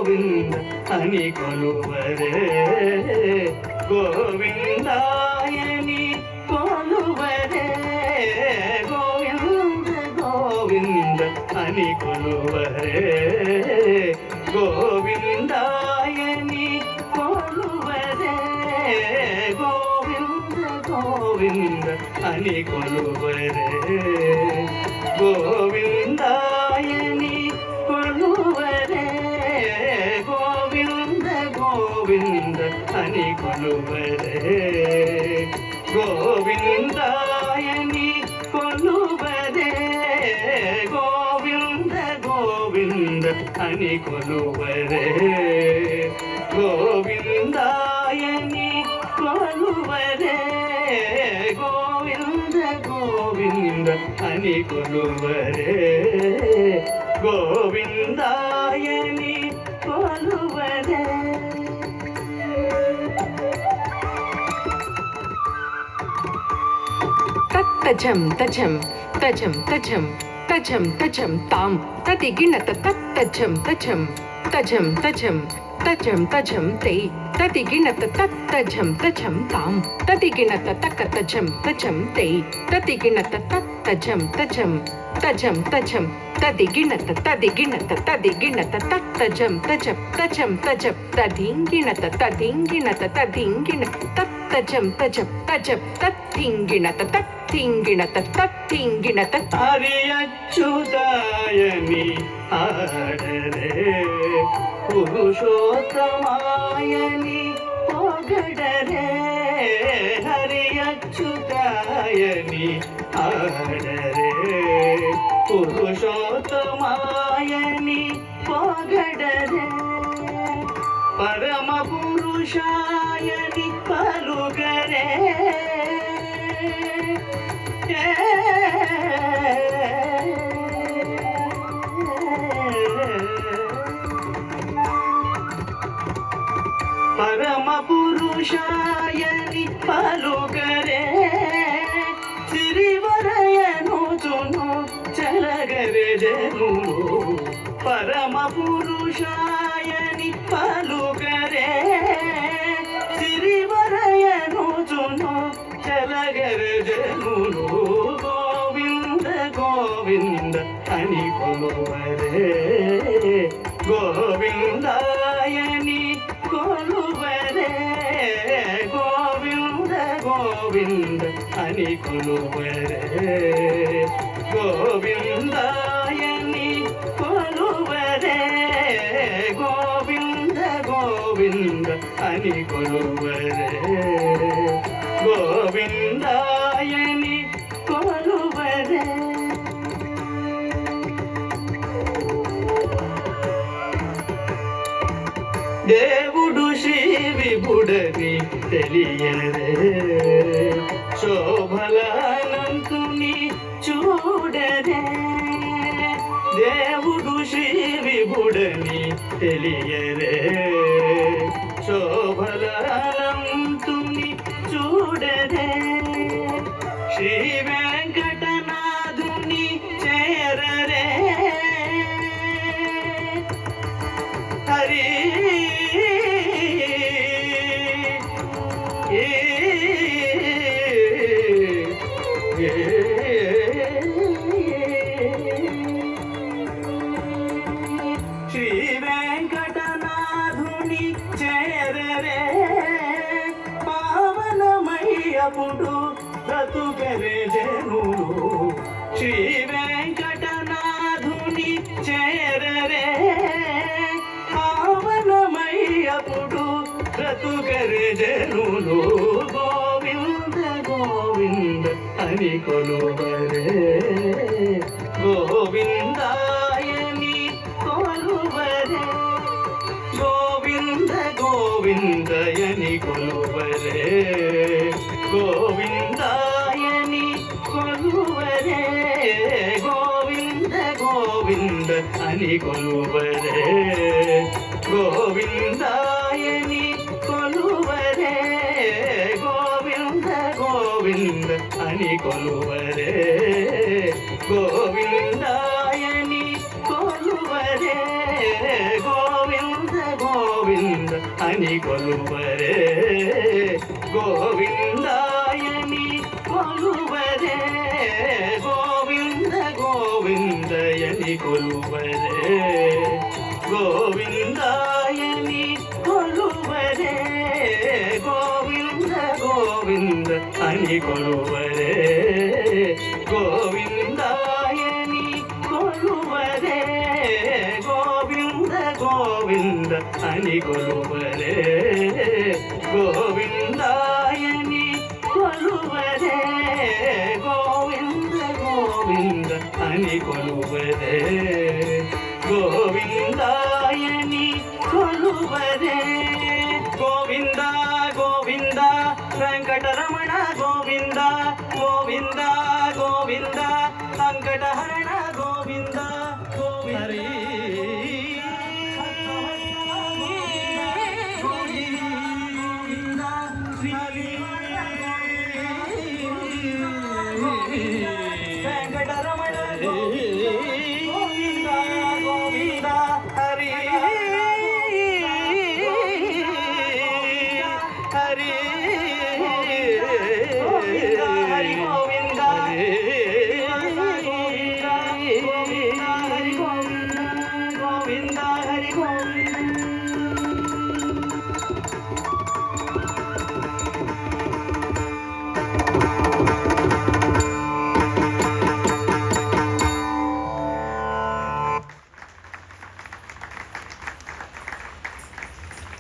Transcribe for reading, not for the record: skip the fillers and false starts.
ಗೋವಿಂದ ಅನಿ ಕೊಲುವರೆ ಗೋವಿಂದಾಯನಿ ಕೊಲುವರೆ ಗೋವಿಂದ ಗೋವಿಂದ ಅನಿ ಕೊಲುವರೆ ಗೋವಿಂದಾಯನಿ ಕೊಲುವರೆ ಗೋವಿಂದ ಗೋವಿಂದ ಅನಿ ಕೊಲುವರೆ ಗೋವಿಂದಾಯನಿ ಕೊಲುವರೆ ಗೋವಿಂದ ಗೋವಿಂದ ಅನಿ ಕೊಲುವರೆ ಗೋವಿಂದಾಯನಿ ಕೊಲುವರೆ ಗೋವಿಂದ ಗೋವಿಂದ ಅನಿ ಕೊಲುವರೆ ಗೋವಿಂದಾಯನಿ ಕೊಲುವರೆ ಗೋವಿಂದ ಗೋವಿಂದ ಅನಿ ಕೊಲುವರೆ ಗೋವಿಂದಾಯನಿ ಕೊಲುವರೆ. ತಜ್ಜಂ ತಜ್ಜಂ ತಜ್ಜಂ ತಜ್ಜಂ ತಜ್ಜಂ ತಜ್ಜಂ ತಾಂ ತದಿಗಿಣ ತಜ್ಜಂ ತಜ್ಜಂ ತಜ್ಜಂ ತಜ್ಜಂ ತಜ್ಜಂ ತಜ್ಜಂ ತೈ ತದಿಗಿಣ ತಜ್ಜಂ ತಜ್ಜಂ ತಾಂ ತದಿಗಿಣ ತಕ್ಕ ತಜ್ಜಂ ತಜ್ಜಂ ತೈ ತದಿಗಿಣ ತಜ್ಜಂ ತಜ್ಜಂ ತಜ್ಜಂ ತಜ್ಜಂ ತದಿಗಿಣ ತದಿಗಿಣ ತದಿಗಿಣ ತಜ್ಜಂ ತಜ್ಜಂ ತಜ್ಜಂ ತಜ್ಜಂ ತದಿಂಗಿಣ ತದಿಂಗಿಣ ತದಿಂಗಿಣ ತಜ್ಜಂ ತಜ್ಜಂ ತಜ್ಜಂ ತತ್ತಿಂಗಿಣ ತತ್ತಿಂಗಿಣ ತತ್ತಿಂಗಿಣ ಹರಿಯಚ್ಯುತಾಯನಿ ಹಾಡರೆ ಪುರುಷೋತ್ತಮಾಯನಿ ಹೊಗಡರೆ ಹರಿಯಚ್ಯುತಾಯನಿ ಹಾಡರೆ ಪುರುಷೋತ್ತಮಾಯನಿ ಹೊಗಡರೆ ಪರಮ ಪುರುಷಾಯನಿ ಪಲುಗರೆ ಪರಮ ಪುರುಷಾಯನಿ ಪಲುಗರೆ ಸಿರಿವರಯನು ಚುನು ಚಲಗರೆ ಜನು ಪರಮ ಪುರುಷಾಯನಿ ಪಲುಗರೆ ಸಿರಿವರಯನು ಚುನು ಚಲಗರೆ ಜನು ಗೋವಿಂದ ಗೋವಿಂದ ಅನಿ ಕೊಲುವರೆ ಗೋವಿಂದಾಯನಿ ಕೊಲುವರೆ ಗೋವಿಂದ ಗೋವಿಂದ ಅನಿ ಕೊಲುವರೆ ಗೋವಿಂದಾಯನಿ ಕೊಲುವರೆ ಗೋವಿಂದ ಗೋವಿಂದ ಅನಿ ಕೊಲುವರೆ ಗೋವಿಂದಾಯನಿ ಕೊಲುವರೆ. దేవుడు శ్రీ విభుడని తెలియరే శోభలానంతుని చూడరే దేవుడు శ్రీ విభుడని తెలియరే శోభలానంతుని చూడరే శ్రీ వెంకటనాథుని చేరరే హరి శ్రీ వెంకటనాథుని చేరరే పావనమయ్యపుడు బ్రతుకరే జనులు శ్రీ వెంకటనాథుని చేరరే పావనమయ్యపుడు బ్రతుకరే జనులు గోవింద గోవింద అని కొలువరే గోవిందాయని కొలువరే గోవింద గోవిందయని కొలువరే గోవిందాయని కొలువరే గోవింద గోవింద అని కొలువరే గోవిందాయని కొలువరే గోవింద గోవింద అని కొలువరే గోవిందాయని కొలువరే గోవింద అని కొలువరే గోవిందాయని కొలువరే గోవింద గోవిందయని కొలువరే గోవిందాయని కొలువరే గోవింద గోవింద అని కొలువరే గోవిందాయని కొలువరే గోవింద గోవింద అని కొలువరే గోవిందాయని కొలువరే గోవింద గోవింద అని కొలువరే గోవిందాయని కొలువరే గోవింద గోవింద వెంకటరమణ గోవింద గోవింద గోవింద సంకటహరణ గోవింద గోవింద వెంకటరమణ